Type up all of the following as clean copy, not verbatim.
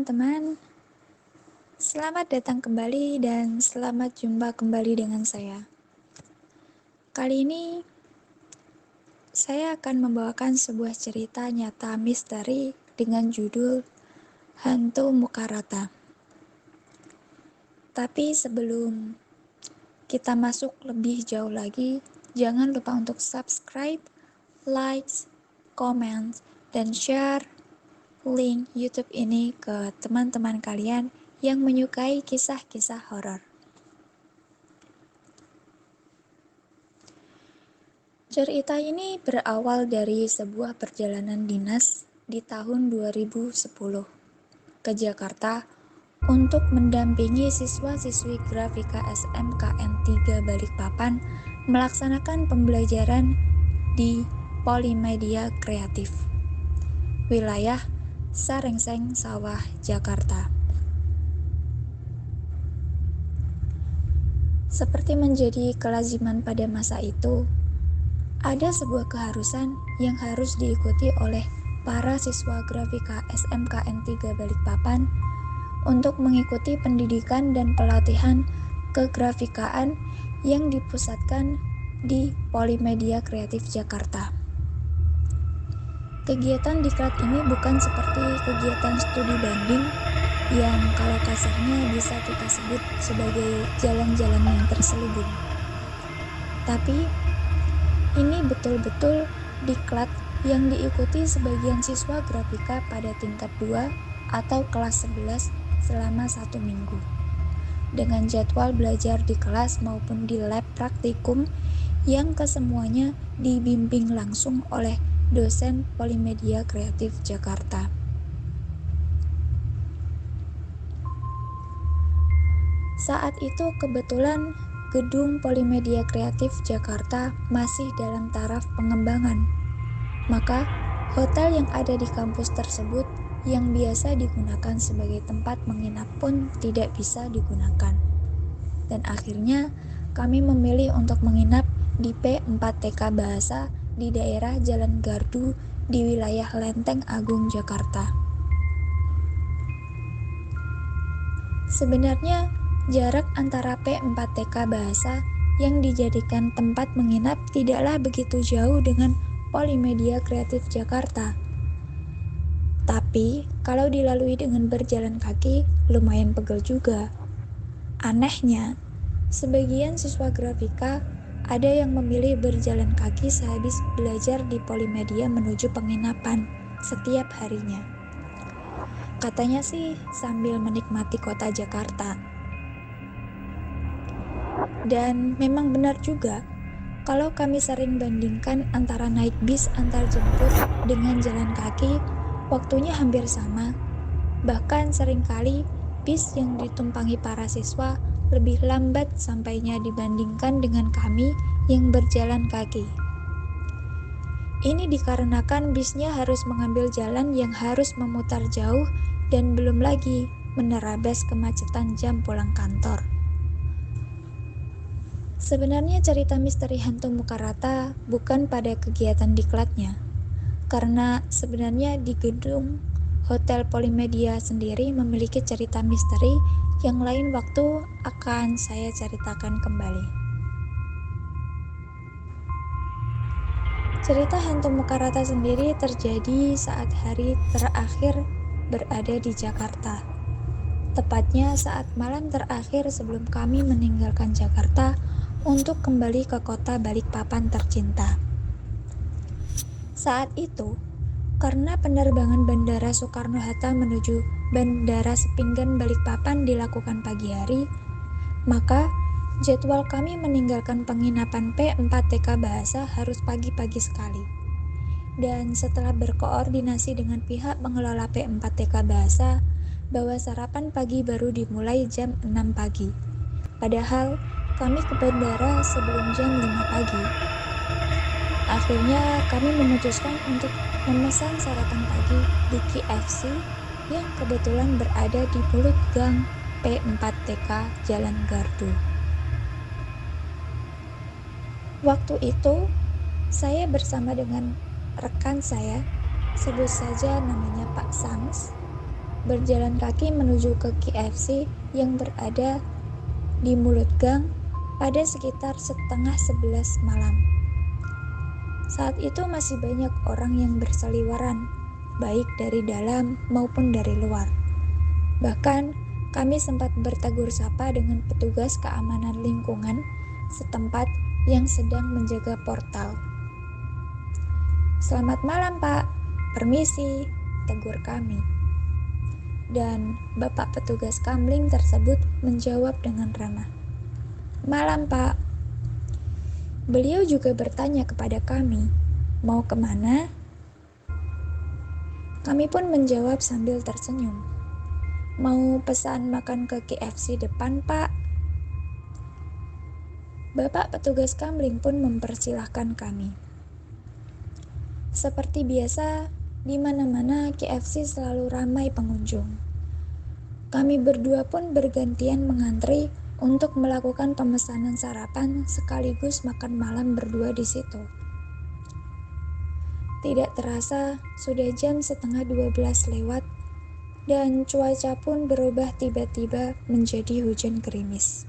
teman-teman, selamat datang kembali dan selamat jumpa kembali dengan saya. Kali ini, saya akan membawakan sebuah cerita nyata misteri dengan judul Hantu Muka Rata. Tapi sebelum kita masuk lebih jauh lagi, jangan lupa untuk subscribe, like, comment, dan share link YouTube ini ke teman-teman kalian yang menyukai kisah-kisah horor. Cerita ini berawal dari sebuah perjalanan dinas di tahun 2010 ke Jakarta untuk mendampingi siswa-siswi Grafika SMKN 3 Balikpapan melaksanakan pembelajaran di Polimedia Kreatif, wilayah Sarengseng Sawah, Jakarta. Seperti menjadi kelaziman pada masa itu, ada sebuah keharusan yang harus diikuti oleh para siswa Grafika SMKN 3 Balikpapan untuk mengikuti pendidikan dan pelatihan kegrafikaan yang dipusatkan di Polimedia Kreatif Jakarta. Kegiatan diklat ini bukan seperti kegiatan studi banding yang kalau kasarnya bisa kita sebut sebagai jalan-jalan yang terselubung. Tapi ini betul-betul diklat yang diikuti sebagian siswa grafika pada tingkat 2 atau kelas 11 selama 1 minggu. Dengan jadwal belajar di kelas maupun di lab praktikum yang kesemuanya dibimbing langsung oleh dosen Polimedia Kreatif Jakarta. Saat itu kebetulan gedung Polimedia Kreatif Jakarta masih dalam taraf pengembangan. Maka, hotel yang ada di kampus tersebut yang biasa digunakan sebagai tempat menginap pun tidak bisa digunakan. Dan akhirnya, kami memilih untuk menginap di P4TK Bahasa di daerah Jalan Gardu di wilayah Lenteng Agung, Jakarta. Sebenarnya, jarak antara P4TK Bahasa yang dijadikan tempat menginap tidaklah begitu jauh dengan Polimedia Kreatif Jakarta. Tapi, kalau dilalui dengan berjalan kaki, lumayan pegel juga. Anehnya, sebagian siswa grafika ada yang memilih berjalan kaki sehabis belajar di Polimedia menuju penginapan setiap harinya. Katanya sih sambil menikmati kota Jakarta. Dan memang benar juga, kalau kami sering bandingkan antara naik bis antar jemput dengan jalan kaki, waktunya hampir sama. Bahkan seringkali bis yang ditumpangi para siswa lebih lambat sampainya dibandingkan dengan kami yang berjalan kaki. Ini dikarenakan bisnya harus mengambil jalan yang harus memutar jauh dan belum lagi menerabas kemacetan jam pulang kantor. Sebenarnya cerita misteri hantu muka rata bukan pada kegiatan diklatnya, karena sebenarnya di gedung Hotel Polimedia sendiri memiliki cerita misteri yang lain waktu akan saya ceritakan kembali. Cerita hantu muka rata sendiri terjadi saat hari terakhir berada di Jakarta. Tepatnya saat malam terakhir sebelum kami meninggalkan Jakarta untuk kembali ke kota Balikpapan tercinta. Saat itu, karena penerbangan Bandara Soekarno-Hatta menuju Bandara Sepinggan Balikpapan dilakukan pagi hari, maka jadwal kami meninggalkan penginapan P4TK Bahasa harus pagi-pagi sekali. Dan setelah berkoordinasi dengan pihak pengelola P4TK Bahasa, bahwa sarapan pagi baru dimulai jam 6 pagi. Padahal kami ke bandara sebelum jam 5 pagi. Akhirnya kami memutuskan untuk memesan sarapan pagi di KFC yang kebetulan berada di mulut gang P4TK Jalan Gardu. Waktu itu, saya bersama dengan rekan saya, sebut saja namanya Pak Sangs, berjalan kaki menuju ke KFC yang berada di mulut gang pada sekitar 10:30 malam. Saat itu masih banyak orang yang berseliweran, baik dari dalam maupun dari luar. Bahkan, kami sempat bertegur sapa dengan petugas keamanan lingkungan setempat yang sedang menjaga portal. "Selamat malam, Pak. Permisi," tegur kami. Dan bapak petugas kamling tersebut menjawab dengan ramah, "Malam, Pak." Beliau juga bertanya kepada kami, "Mau kemana?" Kami pun menjawab sambil tersenyum, "Mau pesan makan ke KFC depan, Pak." Bapak petugas kamling pun mempersilahkan kami. Seperti biasa, di mana-mana KFC selalu ramai pengunjung. Kami berdua pun bergantian mengantri untuk melakukan pemesanan sarapan sekaligus makan malam berdua di situ. Tidak terasa, sudah jam 11:30 lewat dan cuaca pun berubah tiba-tiba menjadi hujan gerimis.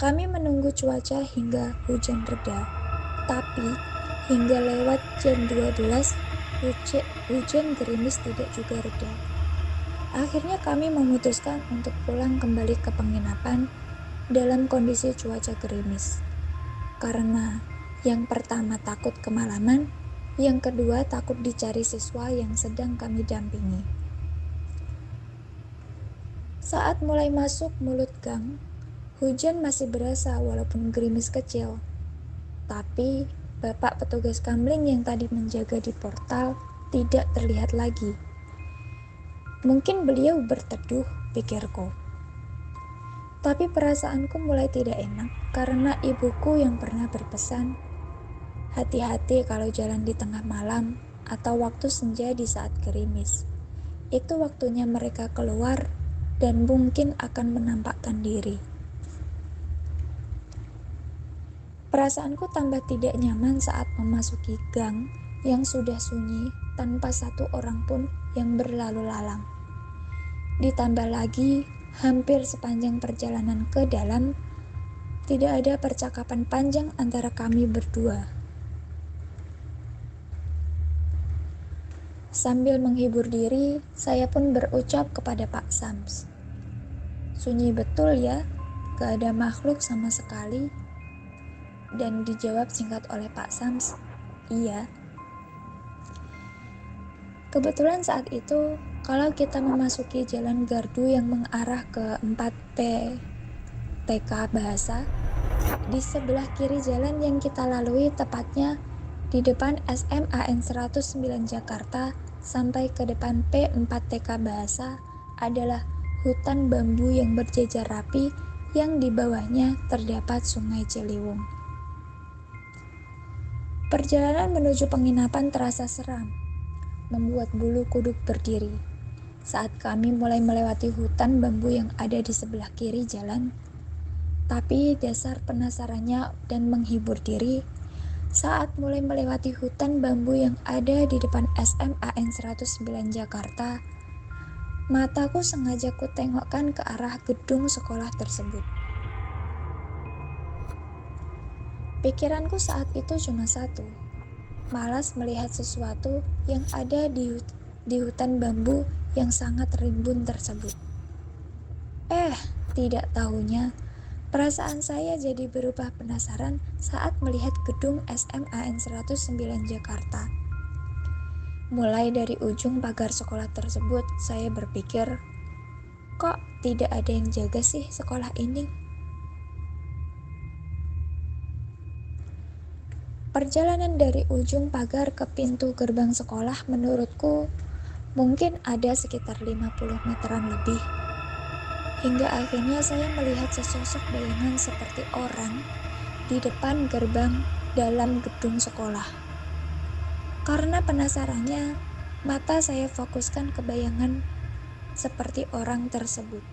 Kami menunggu cuaca hingga hujan reda, tapi hingga lewat jam 12, hujan gerimis tidak juga reda. Akhirnya kami memutuskan untuk pulang kembali ke penginapan dalam kondisi cuaca gerimis. Karena yang pertama takut kemalaman, yang kedua takut dicari siswa yang sedang kami dampingi. Saat mulai masuk mulut gang, hujan masih berasa walaupun gerimis kecil. Tapi bapak petugas kamling yang tadi menjaga di portal tidak terlihat lagi. Mungkin beliau berteduh, pikirku. Tapi perasaanku mulai tidak enak karena ibuku yang pernah berpesan, "Hati-hati kalau jalan di tengah malam atau waktu senja di saat gerimis. Itu waktunya mereka keluar dan mungkin akan menampakkan diri." Perasaanku tambah tidak nyaman saat memasuki gang yang sudah sunyi tanpa satu orang pun yang berlalu lalang. Ditambah lagi, hampir sepanjang perjalanan ke dalam, tidak ada percakapan panjang antara kami berdua. Sambil menghibur diri, saya pun berucap kepada Pak Sams, "Sunyi betul ya, gak ada makhluk sama sekali." Dan dijawab singkat oleh Pak Sams, "Iya." Kebetulan saat itu, kalau kita memasuki jalan gardu yang mengarah ke 4P TK Bahasa, di sebelah kiri jalan yang kita lalui tepatnya di depan SMAN 109 Jakarta sampai ke depan P4 TK Bahasa adalah hutan bambu yang berjejer rapi yang di bawahnya terdapat Sungai Ciliwung. Perjalanan menuju penginapan terasa seram, membuat bulu kuduk berdiri. Saat kami mulai melewati hutan bambu yang ada di sebelah kiri jalan, tapi dasar penasarannya dan menghibur diri, saat mulai melewati hutan bambu yang ada di depan SMAN 109 Jakarta, mataku sengaja kutengokkan ke arah gedung sekolah tersebut. Pikiranku saat itu cuma satu, malas melihat sesuatu yang ada di hutan bambu yang sangat rimbun tersebut. Tidak tahunya, perasaan saya jadi berubah penasaran saat melihat gedung SMAN 109 Jakarta. Mulai dari ujung pagar sekolah tersebut, saya berpikir, kok tidak ada yang jaga sih sekolah ini? Perjalanan dari ujung pagar ke pintu gerbang sekolah menurutku mungkin ada sekitar 50 meteran lebih. Hingga akhirnya saya melihat sesosok bayangan seperti orang di depan gerbang dalam gedung sekolah. Karena penasarannya, mata saya fokuskan ke bayangan seperti orang tersebut.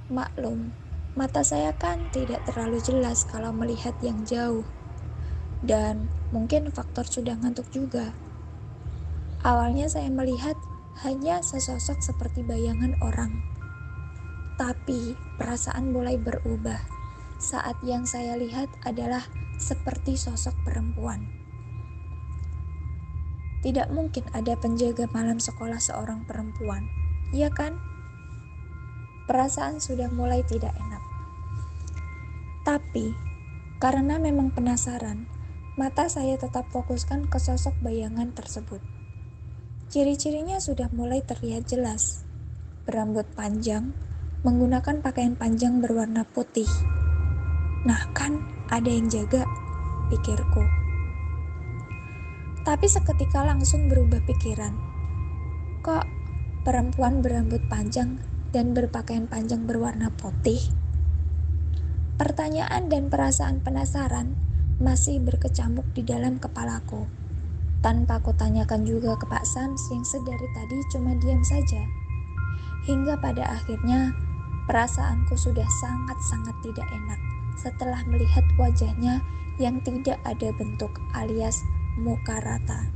Maklum, mata saya kan tidak terlalu jelas kalau melihat yang jauh. Dan mungkin faktor sudah ngantuk juga. Awalnya saya melihat hanya sesosok seperti bayangan orang. Tapi perasaan mulai berubah saat yang saya lihat adalah seperti sosok perempuan. Tidak mungkin ada penjaga malam sekolah seorang perempuan, iya kan? Perasaan sudah mulai tidak enak. Tapi karena memang penasaran, mata saya tetap fokuskan ke sosok bayangan tersebut. Ciri-cirinya sudah mulai terlihat jelas. Berambut panjang, menggunakan pakaian panjang berwarna putih. Nah kan, ada yang jaga, pikirku. Tapi seketika langsung berubah pikiran. Kok perempuan berambut panjang dan berpakaian panjang berwarna putih? Pertanyaan dan perasaan penasaran masih berkecamuk di dalam kepalaku. Tanpa aku tanyakan juga ke Pak Sams yang sedari tadi cuma diam saja. Hingga pada akhirnya perasaanku sudah sangat-sangat tidak enak setelah melihat wajahnya yang tidak ada bentuk alias muka rata.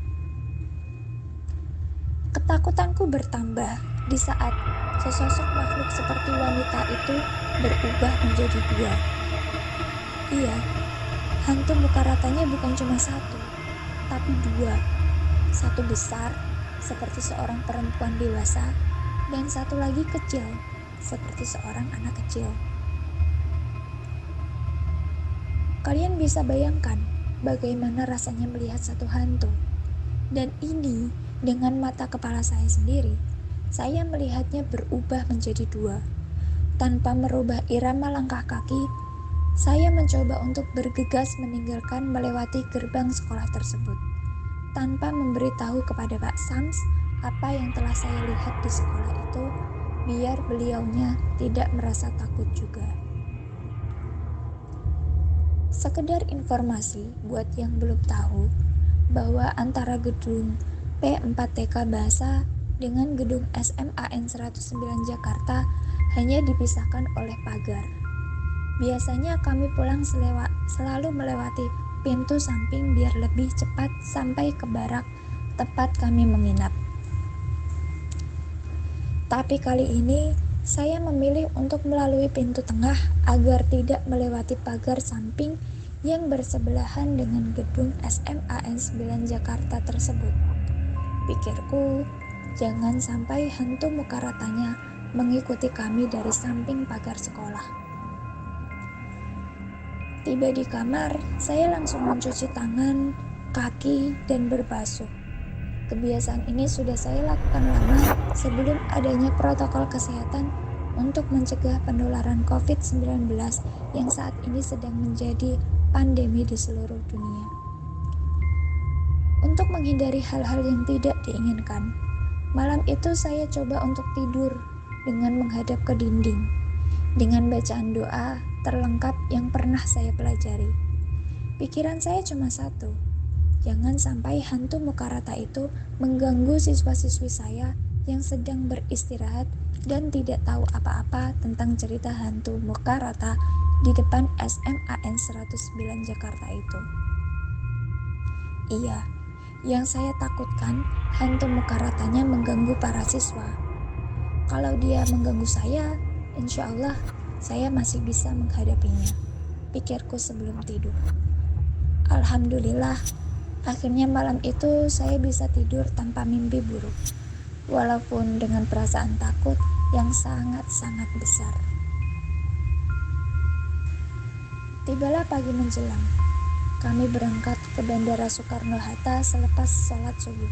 Ketakutanku bertambah di saat sesosok makhluk seperti wanita itu berubah menjadi dua. Iya, hantu muka ratanya bukan cuma satu, tapi dua. Satu besar, seperti seorang perempuan dewasa, dan satu lagi kecil, seperti seorang anak kecil. Kalian bisa bayangkan bagaimana rasanya melihat satu hantu. Dan ini dengan mata kepala saya sendiri, saya melihatnya berubah menjadi dua. Tanpa merubah irama langkah kaki, saya mencoba untuk bergegas meninggalkan melewati gerbang sekolah tersebut. Tanpa memberitahu kepada Pak Sams apa yang telah saya lihat di sekolah itu, biar beliaunya tidak merasa takut juga. Sekedar informasi buat yang belum tahu, bahwa antara gedung P4TK Bahasa dengan gedung SMAN 109 Jakarta hanya dipisahkan oleh pagar. Biasanya kami pulang selalu melewati pintu samping biar lebih cepat sampai ke barak tempat kami menginap. Tapi kali ini saya memilih untuk melalui pintu tengah agar tidak melewati pagar samping yang bersebelahan dengan gedung SMAN 9 Jakarta tersebut. Pikirku, jangan sampai hantu muka ratanya mengikuti kami dari samping pagar sekolah. Tiba di kamar, saya langsung mencuci tangan, kaki, dan berbasuh. Kebiasaan ini sudah saya lakukan lama sebelum adanya protokol kesehatan untuk mencegah penularan COVID-19 yang saat ini sedang menjadi pandemi di seluruh dunia. Untuk menghindari hal-hal yang tidak diinginkan, malam itu saya coba untuk tidur dengan menghadap ke dinding, dengan bacaan doa terlengkap yang pernah saya pelajari. Pikiran saya cuma satu, jangan sampai hantu muka rata itu mengganggu siswa-siswi saya yang sedang beristirahat dan tidak tahu apa-apa tentang cerita hantu muka rata di depan SMAN 109 Jakarta itu. Iya, yang saya takutkan hantu muka ratanya mengganggu para siswa. Kalau dia mengganggu saya, insya Allah saya masih bisa menghadapinya, pikirku sebelum tidur. Alhamdulillah, akhirnya malam itu saya bisa tidur tanpa mimpi buruk, walaupun dengan perasaan takut yang sangat-sangat besar. Tibalah pagi menjelang, kami berangkat ke Bandara Soekarno-Hatta selepas sholat subuh.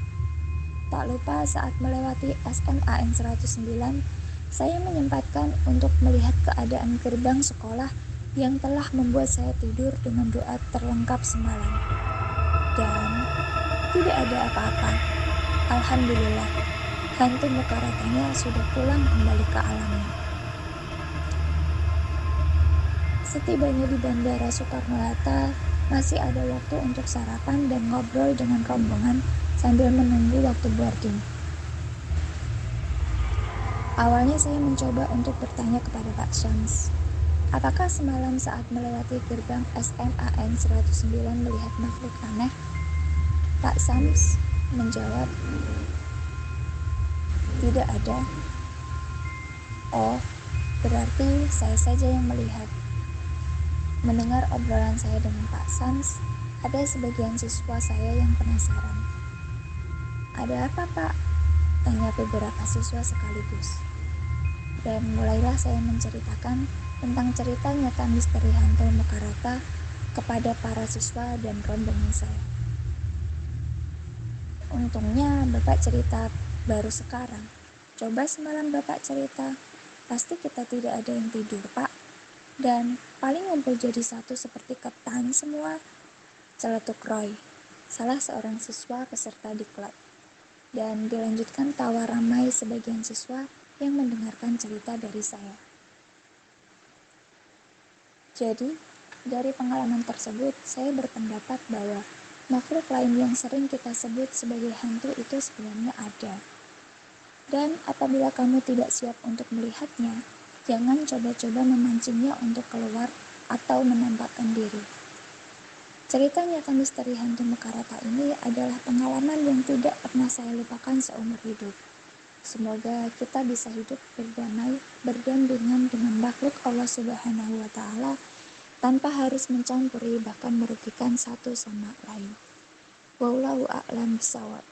Tak lupa saat melewati SMAN 109, saya menyempatkan untuk melihat keadaan gerbang sekolah yang telah membuat saya tidur dengan doa terlengkap semalam. Dan tidak ada apa-apa. Alhamdulillah, hantu muka ratanya sudah pulang kembali ke alamnya. Setibanya di Bandara Soekarno-Hatta, masih ada waktu untuk sarapan dan ngobrol dengan rombongan sambil menunggu waktu boarding. Awalnya saya mencoba untuk bertanya kepada Pak Syams, apakah semalam saat melewati gerbang SMAN 109 melihat makhluk aneh? Pak Syams menjawab, "Tidak ada." "Oh, berarti saya saja yang melihat." Mendengar obrolan saya dengan Pak Sans, ada sebagian siswa saya yang penasaran. "Ada apa, Pak?" tanya beberapa siswa sekaligus. Dan mulailah saya menceritakan tentang cerita nyata misteri hantu Mekarata kepada para siswa dan rombongan saya. "Untungnya Bapak cerita baru sekarang. Coba semalam Bapak cerita, pasti kita tidak ada yang tidur, Pak. Dan paling ngumpul jadi satu seperti ketan semua," celetuk Roy, salah seorang siswa peserta diklat. Dan dilanjutkan tawa ramai sebagian siswa yang mendengarkan cerita dari saya. Jadi, dari pengalaman tersebut, saya berpendapat bahwa makhluk lain yang sering kita sebut sebagai hantu itu sebenarnya ada. Dan apabila kamu tidak siap untuk melihatnya, jangan coba-coba memancingnya untuk keluar atau menampakkan diri. Cerita nyata misteri hantu Mekarata ini adalah pengalaman yang tidak pernah saya lupakan seumur hidup. Semoga kita bisa hidup berdamai, berdampingan dengan makhluk Allah Subhanahu wa Ta'ala tanpa harus mencampuri bahkan merugikan satu sama lain. Wallahu a'lam bishawab.